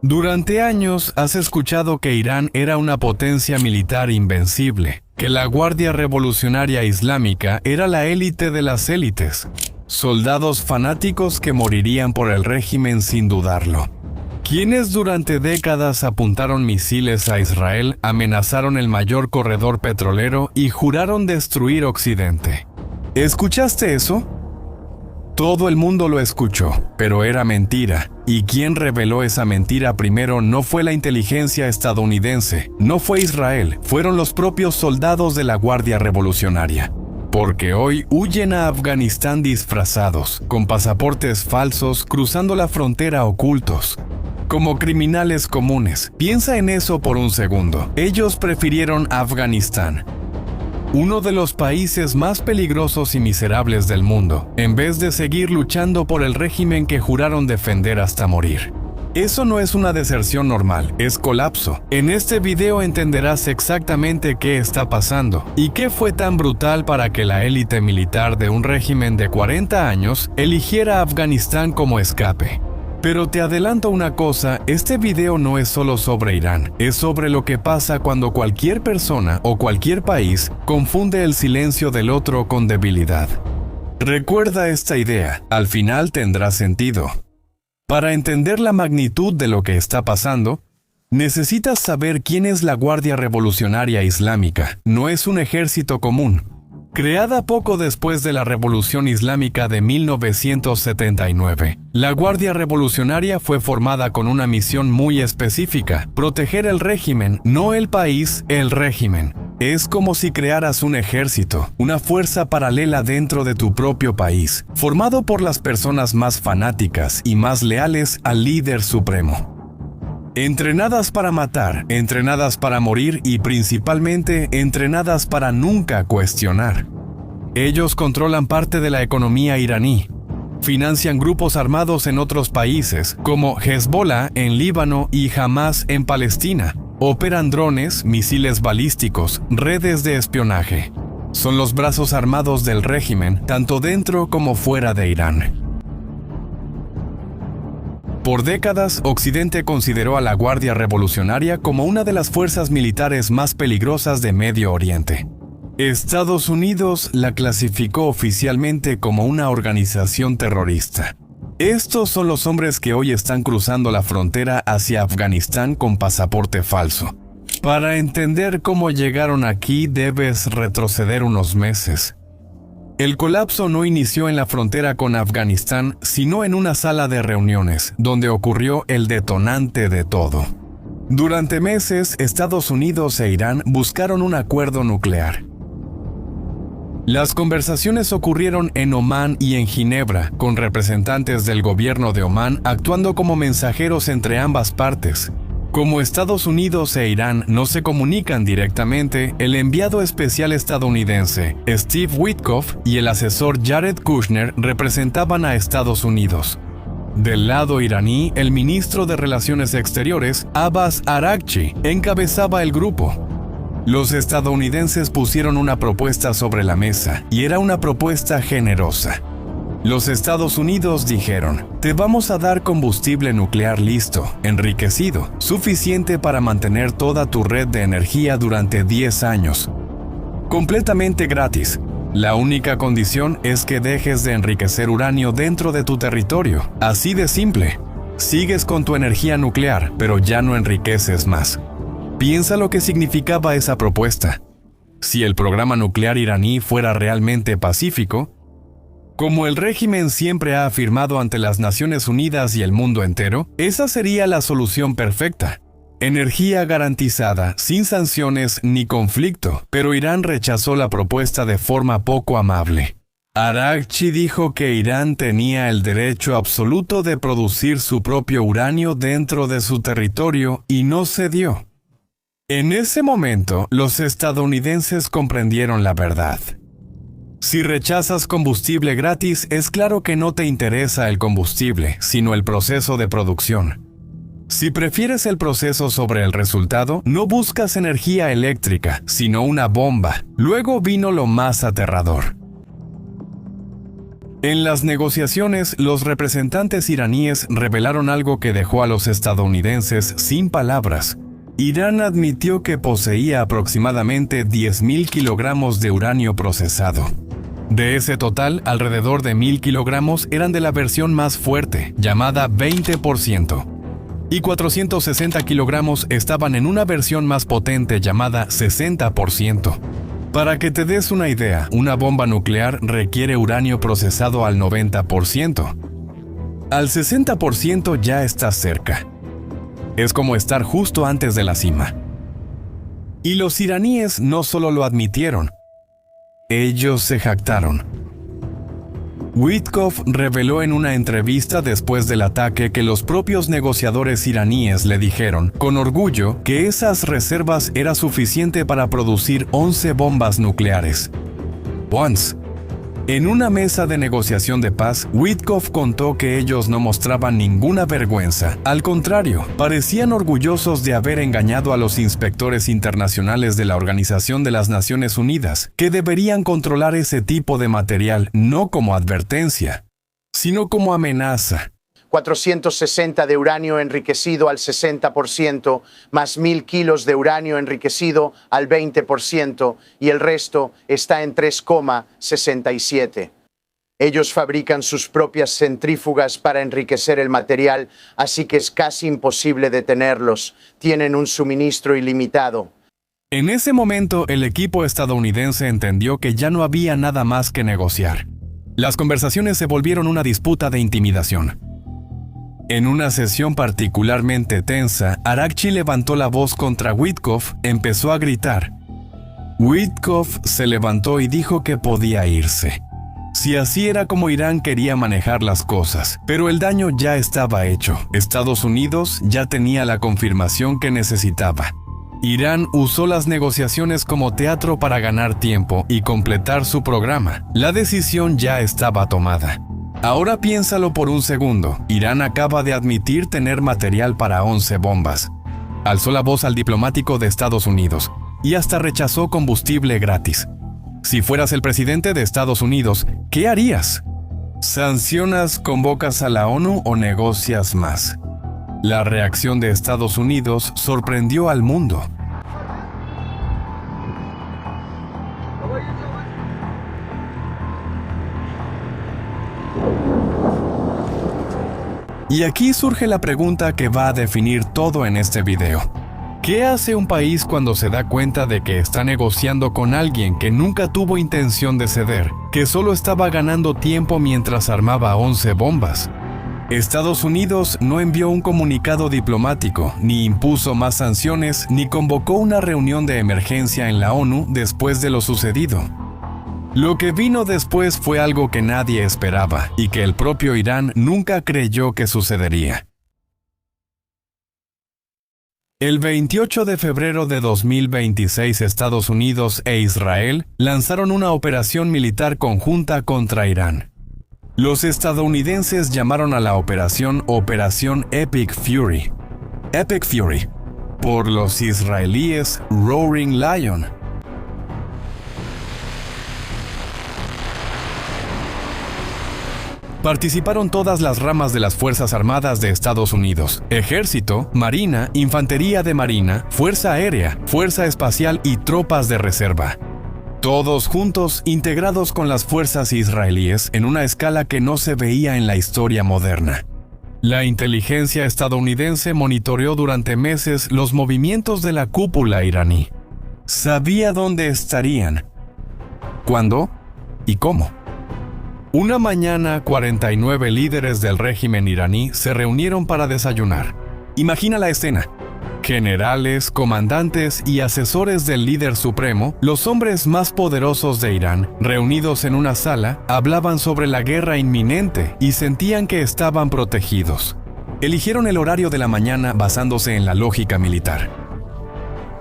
Durante años has escuchado que Irán era una potencia militar invencible, que la Guardia Revolucionaria Islámica era la élite de las élites, soldados fanáticos que morirían por el régimen sin dudarlo. Quienes durante décadas apuntaron misiles a Israel, amenazaron el mayor corredor petrolero y juraron destruir Occidente. ¿Escuchaste eso? Todo el mundo lo escuchó, pero era mentira. Y quien reveló esa mentira primero no fue la inteligencia estadounidense, no fue Israel, fueron los propios soldados de la Guardia Revolucionaria. Porque hoy huyen a Afganistán disfrazados, con pasaportes falsos, cruzando la frontera ocultos. Como criminales comunes. Piensa en eso por un segundo. Ellos prefirieron Afganistán, uno de los países más peligrosos y miserables del mundo, en vez de seguir luchando por el régimen que juraron defender hasta morir. Eso no es una deserción normal, es colapso. En este video entenderás exactamente qué está pasando y qué fue tan brutal para que la élite militar de un régimen de 40 años eligiera Afganistán como escape. Pero te adelanto una cosa, este video no es solo sobre Irán, es sobre lo que pasa cuando cualquier persona o cualquier país confunde el silencio del otro con debilidad. Recuerda esta idea, al final tendrá sentido. Para entender la magnitud de lo que está pasando, necesitas saber quién es la Guardia Revolucionaria Islámica. No es un ejército común. Creada poco después de la Revolución Islámica de 1979, la Guardia Revolucionaria fue formada con una misión muy específica: proteger el régimen, no el país, el régimen. Es como si crearas un ejército, una fuerza paralela dentro de tu propio país, formado por las personas más fanáticas y más leales al líder supremo. Entrenadas para matar, entrenadas para morir y principalmente entrenadas para nunca cuestionar. Ellos controlan parte de la economía iraní. Financian grupos armados en otros países, como Hezbollah en Líbano y Hamas en Palestina. Operan drones, misiles balísticos, redes de espionaje. Son los brazos armados del régimen, tanto dentro como fuera de Irán. Por décadas, Occidente consideró a la Guardia Revolucionaria como una de las fuerzas militares más peligrosas de Medio Oriente. Estados Unidos la clasificó oficialmente como una organización terrorista. Estos son los hombres que hoy están cruzando la frontera hacia Afganistán con pasaporte falso. Para entender cómo llegaron aquí, debes retroceder unos meses. El colapso no inició en la frontera con Afganistán, sino en una sala de reuniones, donde ocurrió el detonante de todo. Durante meses, Estados Unidos e Irán buscaron un acuerdo nuclear. Las conversaciones ocurrieron en Omán y en Ginebra, con representantes del gobierno de Omán actuando como mensajeros entre ambas partes. Como Estados Unidos e Irán no se comunican directamente, el enviado especial estadounidense, Steve Witkoff, y el asesor Jared Kushner representaban a Estados Unidos. Del lado iraní, el ministro de Relaciones Exteriores, Abbas Araghchi, encabezaba el grupo. Los estadounidenses pusieron una propuesta sobre la mesa, y era una propuesta generosa. Los Estados Unidos dijeron: te vamos a dar combustible nuclear listo, enriquecido, suficiente para mantener toda tu red de energía durante 10 años. Completamente gratis. La única condición es que dejes de enriquecer uranio dentro de tu territorio. Así de simple. Sigues con tu energía nuclear, pero ya no enriqueces más. Piensa lo que significaba esa propuesta. Si el programa nuclear iraní fuera realmente pacífico, como el régimen siempre ha afirmado ante las Naciones Unidas y el mundo entero, esa sería la solución perfecta. Energía garantizada, sin sanciones ni conflicto, pero Irán rechazó la propuesta de forma poco amable. Araghchi dijo que Irán tenía el derecho absoluto de producir su propio uranio dentro de su territorio y no cedió. En ese momento, los estadounidenses comprendieron la verdad. Si rechazas combustible gratis, es claro que no te interesa el combustible, sino el proceso de producción. Si prefieres el proceso sobre el resultado, no buscas energía eléctrica, sino una bomba. Luego vino lo más aterrador. En las negociaciones, los representantes iraníes revelaron algo que dejó a los estadounidenses sin palabras. Irán admitió que poseía aproximadamente 10.000 kilogramos de uranio procesado. De ese total, alrededor de 1.000 kilogramos eran de la versión más fuerte, llamada 20%, y 460 kilogramos estaban en una versión más potente llamada 60%. Para que te des una idea, una bomba nuclear requiere uranio procesado al 90%. Al 60% ya estás cerca. Es como estar justo antes de la cima. Y los iraníes no solo lo admitieron, ellos se jactaron. Witkoff reveló en una entrevista después del ataque que los propios negociadores iraníes le dijeron, con orgullo, que esas reservas era suficiente para producir 11 bombas nucleares. Once. En una mesa de negociación de paz, Witkoff contó que ellos no mostraban ninguna vergüenza. Al contrario, parecían orgullosos de haber engañado a los inspectores internacionales de la Organización de las Naciones Unidas, que deberían controlar ese tipo de material no como advertencia, sino como amenaza. 460 de uranio enriquecido al 60%, más 1.000 kilos de uranio enriquecido al 20%, y el resto está en 3,67. Ellos fabrican sus propias centrífugas para enriquecer el material, así que es casi imposible detenerlos. Tienen un suministro ilimitado. En ese momento, el equipo estadounidense entendió que ya no había nada más que negociar. Las conversaciones se volvieron una disputa de intimidación. En una sesión particularmente tensa, Arakchi levantó la voz contra Witkoff, empezó a gritar. Witkoff se levantó y dijo que podía irse. Si así era como Irán quería manejar las cosas, pero el daño ya estaba hecho. Estados Unidos ya tenía la confirmación que necesitaba. Irán usó las negociaciones como teatro para ganar tiempo y completar su programa. La decisión ya estaba tomada. Ahora piénsalo por un segundo. Irán acaba de admitir tener material para 11 bombas. Alzó la voz al diplomático de Estados Unidos y hasta rechazó combustible gratis. Si fueras el presidente de Estados Unidos, ¿qué harías? ¿Sancionas, convocas a la ONU o negocias más? La reacción de Estados Unidos sorprendió al mundo. Y aquí surge la pregunta que va a definir todo en este video. ¿Qué hace un país cuando se da cuenta de que está negociando con alguien que nunca tuvo intención de ceder, que solo estaba ganando tiempo mientras armaba 11 bombas? Estados Unidos no envió un comunicado diplomático, ni impuso más sanciones, ni convocó una reunión de emergencia en la ONU después de lo sucedido. Lo que vino después fue algo que nadie esperaba y que el propio Irán nunca creyó que sucedería. El 28 de febrero de 2026, Estados Unidos e Israel lanzaron una operación militar conjunta contra Irán. Los estadounidenses llamaron a la operación Operación Epic Fury. Epic Fury, por los israelíes Roaring Lion. Participaron todas las ramas de las Fuerzas Armadas de Estados Unidos: Ejército, Marina, Infantería de Marina, Fuerza Aérea, Fuerza Espacial y tropas de reserva. Todos juntos, integrados con las fuerzas israelíes en una escala que no se veía en la historia moderna. La inteligencia estadounidense monitoreó durante meses los movimientos de la cúpula iraní. Sabía dónde estarían, cuándo y cómo. Una mañana, 49 líderes del régimen iraní se reunieron para desayunar. Imagina la escena. Generales, comandantes y asesores del líder supremo, los hombres más poderosos de Irán, reunidos en una sala, hablaban sobre la guerra inminente y sentían que estaban protegidos. Eligieron el horario de la mañana basándose en la lógica militar.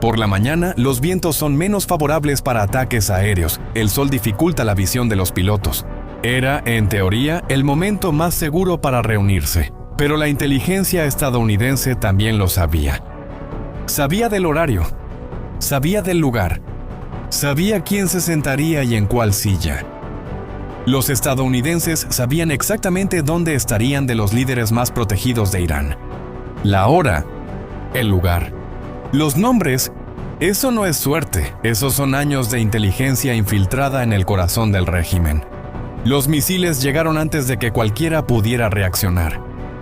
Por la mañana, los vientos son menos favorables para ataques aéreos, el sol dificulta la visión de los pilotos. Era, en teoría, el momento más seguro para reunirse, pero la inteligencia estadounidense también lo sabía. Sabía del horario, sabía del lugar, sabía quién se sentaría y en cuál silla. Los estadounidenses sabían exactamente dónde estarían de los líderes más protegidos de Irán. La hora, el lugar, los nombres. Eso no es suerte, esos son años de inteligencia infiltrada en el corazón del régimen. Los misiles llegaron antes de que cualquiera pudiera reaccionar.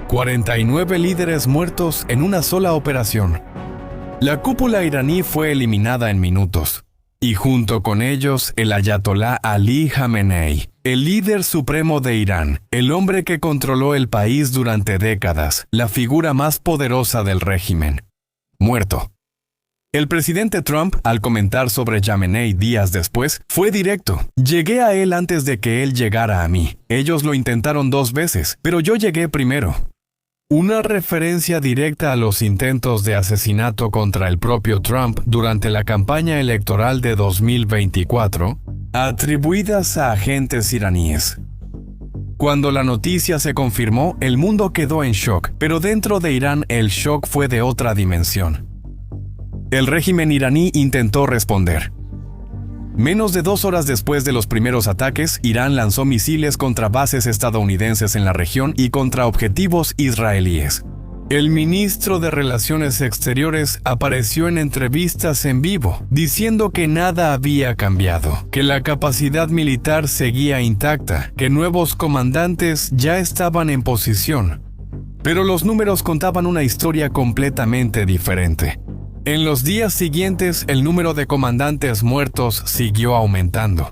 49 líderes muertos en una sola operación. La cúpula iraní fue eliminada en minutos. Y junto con ellos, el ayatolá Ali Jamenei, el líder supremo de Irán, el hombre que controló el país durante décadas, la figura más poderosa del régimen. Muerto. El presidente Trump, al comentar sobre Jamenei días después, fue directo. Llegué a él antes de que él llegara a mí. Ellos lo intentaron 2 veces, pero yo llegué primero. Una referencia directa a los intentos de asesinato contra el propio Trump durante la campaña electoral de 2024, atribuidas a agentes iraníes. Cuando la noticia se confirmó, el mundo quedó en shock, pero dentro de Irán el shock fue de otra dimensión. El régimen iraní intentó responder. Menos de 2 horas después de los primeros ataques, Irán lanzó misiles contra bases estadounidenses en la región y contra objetivos israelíes. El ministro de Relaciones Exteriores apareció en entrevistas en vivo, diciendo que nada había cambiado, que la capacidad militar seguía intacta, que nuevos comandantes ya estaban en posición. Pero los números contaban una historia completamente diferente. En los días siguientes, el número de comandantes muertos siguió aumentando.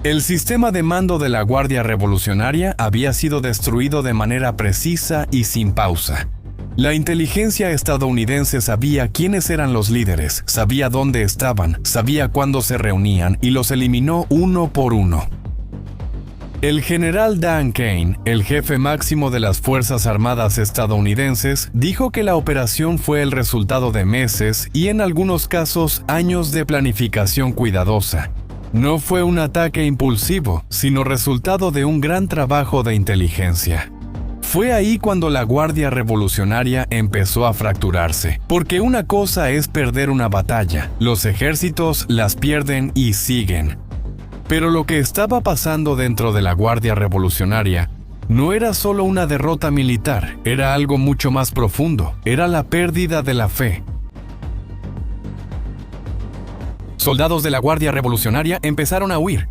El sistema de mando de la Guardia Revolucionaria había sido destruido de manera precisa y sin pausa. La inteligencia estadounidense sabía quiénes eran los líderes, sabía dónde estaban, sabía cuándo se reunían y los eliminó uno por uno. El general Dan Kane, el jefe máximo de las Fuerzas Armadas estadounidenses, dijo que la operación fue el resultado de meses y en algunos casos años de planificación cuidadosa. No fue un ataque impulsivo, sino resultado de un gran trabajo de inteligencia. Fue ahí cuando la Guardia Revolucionaria empezó a fracturarse, porque una cosa es perder una batalla, los ejércitos las pierden y siguen. Pero lo que estaba pasando dentro de la Guardia Revolucionaria no era solo una derrota militar, era algo mucho más profundo, era la pérdida de la fe. Soldados de la Guardia Revolucionaria empezaron a huir.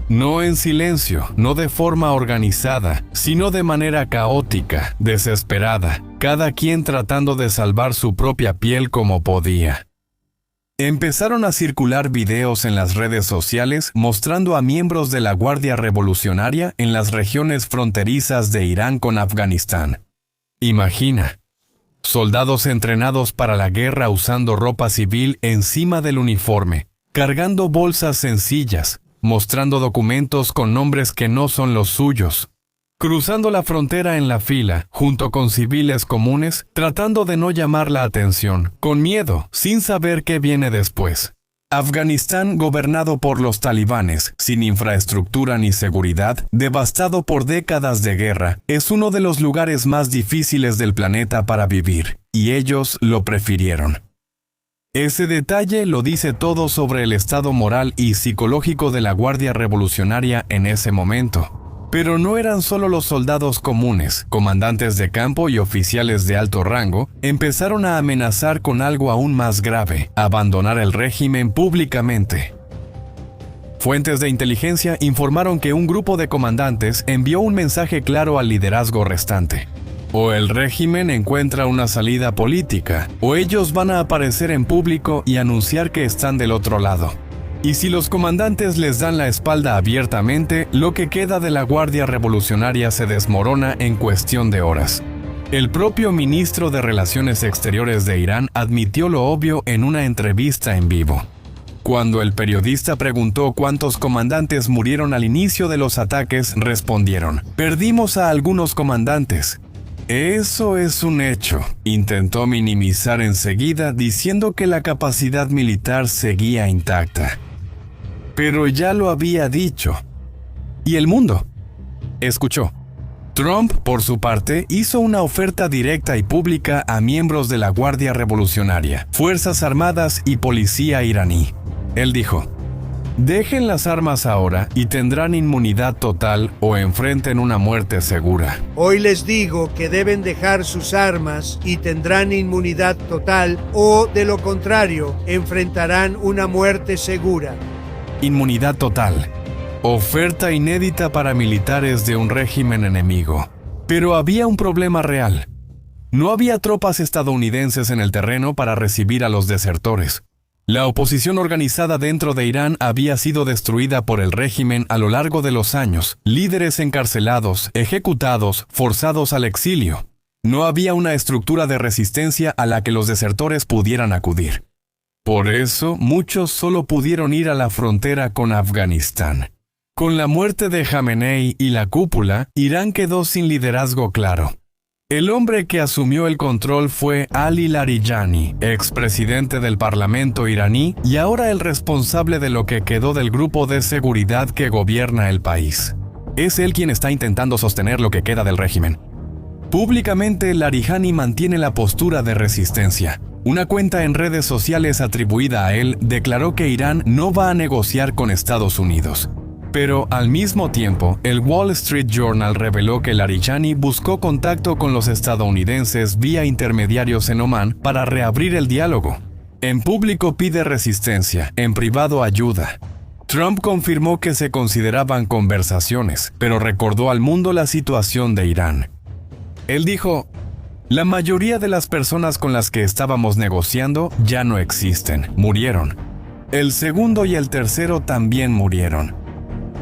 No en silencio, no de forma organizada, sino de manera caótica, desesperada, cada quien tratando de salvar su propia piel como podía. Empezaron a circular videos en las redes sociales mostrando a miembros de la Guardia Revolucionaria en las regiones fronterizas de Irán con Afganistán. Imagina, soldados entrenados para la guerra usando ropa civil encima del uniforme, cargando bolsas sencillas, mostrando documentos con nombres que no son los suyos, cruzando la frontera en la fila, junto con civiles comunes, tratando de no llamar la atención, con miedo, sin saber qué viene después. Afganistán gobernado por los talibanes, sin infraestructura ni seguridad, devastado por décadas de guerra, es uno de los lugares más difíciles del planeta para vivir, y ellos lo prefirieron. Ese detalle lo dice todo sobre el estado moral y psicológico de la Guardia Revolucionaria en ese momento. Pero no eran solo los soldados comunes, comandantes de campo y oficiales de alto rango, empezaron a amenazar con algo aún más grave, abandonar el régimen públicamente. Fuentes de inteligencia informaron que un grupo de comandantes envió un mensaje claro al liderazgo restante. O el régimen encuentra una salida política, o ellos van a aparecer en público y anunciar que están del otro lado. Y si los comandantes les dan la espalda abiertamente, lo que queda de la Guardia Revolucionaria se desmorona en cuestión de horas. El propio ministro de Relaciones Exteriores de Irán admitió lo obvio en una entrevista en vivo. Cuando el periodista preguntó cuántos comandantes murieron al inicio de los ataques, respondieron: "Perdimos a algunos comandantes". Eso es un hecho. Intentó minimizar enseguida diciendo que la capacidad militar seguía intacta. Pero ya lo había dicho. ¿Y el mundo? Escuchó. Trump, por su parte, hizo una oferta directa y pública a miembros de la Guardia Revolucionaria, Fuerzas Armadas y Policía iraní. Él dijo: Dejen las armas ahora y tendrán inmunidad total o enfrenten una muerte segura. Hoy les digo que deben dejar sus armas y tendrán inmunidad total o, de lo contrario, enfrentarán una muerte segura. Inmunidad total. Oferta inédita para militares de un régimen enemigo. Pero había un problema real. No había tropas estadounidenses en el terreno para recibir a los desertores. La oposición organizada dentro de Irán había sido destruida por el régimen a lo largo de los años, líderes encarcelados, ejecutados, forzados al exilio. No había una estructura de resistencia a la que los desertores pudieran acudir. Por eso, muchos solo pudieron ir a la frontera con Afganistán. Con la muerte de Jamenei y la cúpula, Irán quedó sin liderazgo claro. El hombre que asumió el control fue Ali Larijani, expresidente del Parlamento iraní y ahora el responsable de lo que quedó del grupo de seguridad que gobierna el país. Es él quien está intentando sostener lo que queda del régimen. Públicamente, Larijani mantiene la postura de resistencia. Una cuenta en redes sociales atribuida a él declaró que Irán no va a negociar con Estados Unidos. Pero al mismo tiempo, el Wall Street Journal reveló que Larijani buscó contacto con los estadounidenses vía intermediarios en Omán para reabrir el diálogo. En público pide resistencia, en privado ayuda. Trump confirmó que se consideraban conversaciones, pero recordó al mundo la situación de Irán. Él dijo: "La mayoría de las personas con las que estábamos negociando ya no existen, murieron. El segundo y el tercero también murieron.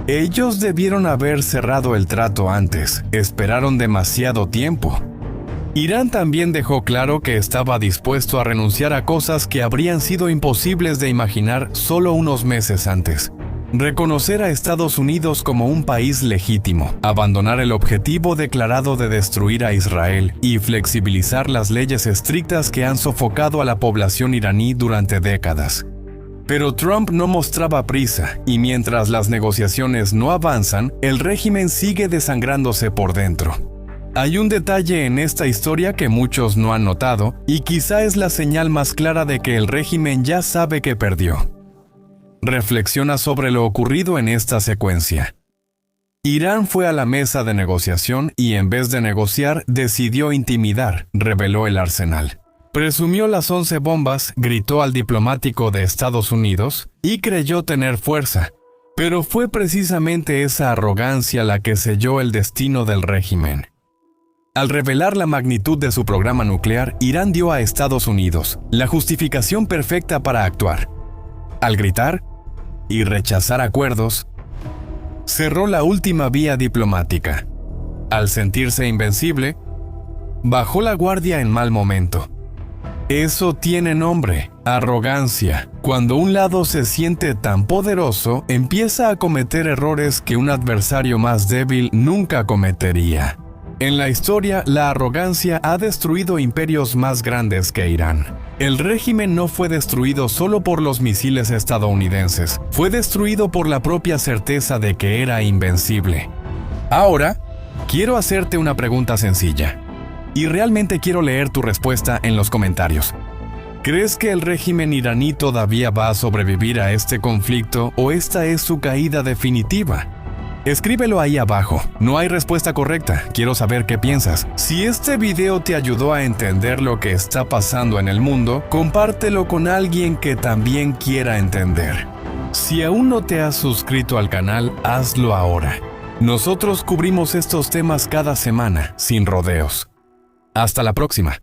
Ellos debieron haber cerrado el trato antes, esperaron demasiado tiempo". Irán también dejó claro que estaba dispuesto a renunciar a cosas que habrían sido imposibles de imaginar solo unos meses antes. Reconocer a Estados Unidos como un país legítimo, abandonar el objetivo declarado de destruir a Israel y flexibilizar las leyes estrictas que han sofocado a la población iraní durante décadas. Pero Trump no mostraba prisa, y mientras las negociaciones no avanzan, el régimen sigue desangrándose por dentro. Hay un detalle en esta historia que muchos no han notado, y quizá es la señal más clara de que el régimen ya sabe que perdió. Reflexiona sobre lo ocurrido en esta secuencia. Irán fue a la mesa de negociación y en vez de negociar, decidió intimidar, reveló el arsenal. Presumió las 11 bombas, gritó al diplomático de Estados Unidos y creyó tener fuerza. Pero fue precisamente esa arrogancia la que selló el destino del régimen. Al revelar la magnitud de su programa nuclear, Irán dio a Estados Unidos la justificación perfecta para actuar. Al gritar y rechazar acuerdos, cerró la última vía diplomática. Al sentirse invencible, bajó la guardia en mal momento. Eso tiene nombre: arrogancia. Cuando un lado se siente tan poderoso, empieza a cometer errores que un adversario más débil nunca cometería. En la historia, la arrogancia ha destruido imperios más grandes que Irán. El régimen no fue destruido solo por los misiles estadounidenses, fue destruido por la propia certeza de que era invencible. Ahora, quiero hacerte una pregunta sencilla. Y realmente quiero leer tu respuesta en los comentarios. ¿Crees que el régimen iraní todavía va a sobrevivir a este conflicto o esta es su caída definitiva? Escríbelo ahí abajo. No hay respuesta correcta. Quiero saber qué piensas. Si este video te ayudó a entender lo que está pasando en el mundo, compártelo con alguien que también quiera entender. Si aún no te has suscrito al canal, hazlo ahora. Nosotros cubrimos estos temas cada semana, sin rodeos. Hasta la próxima.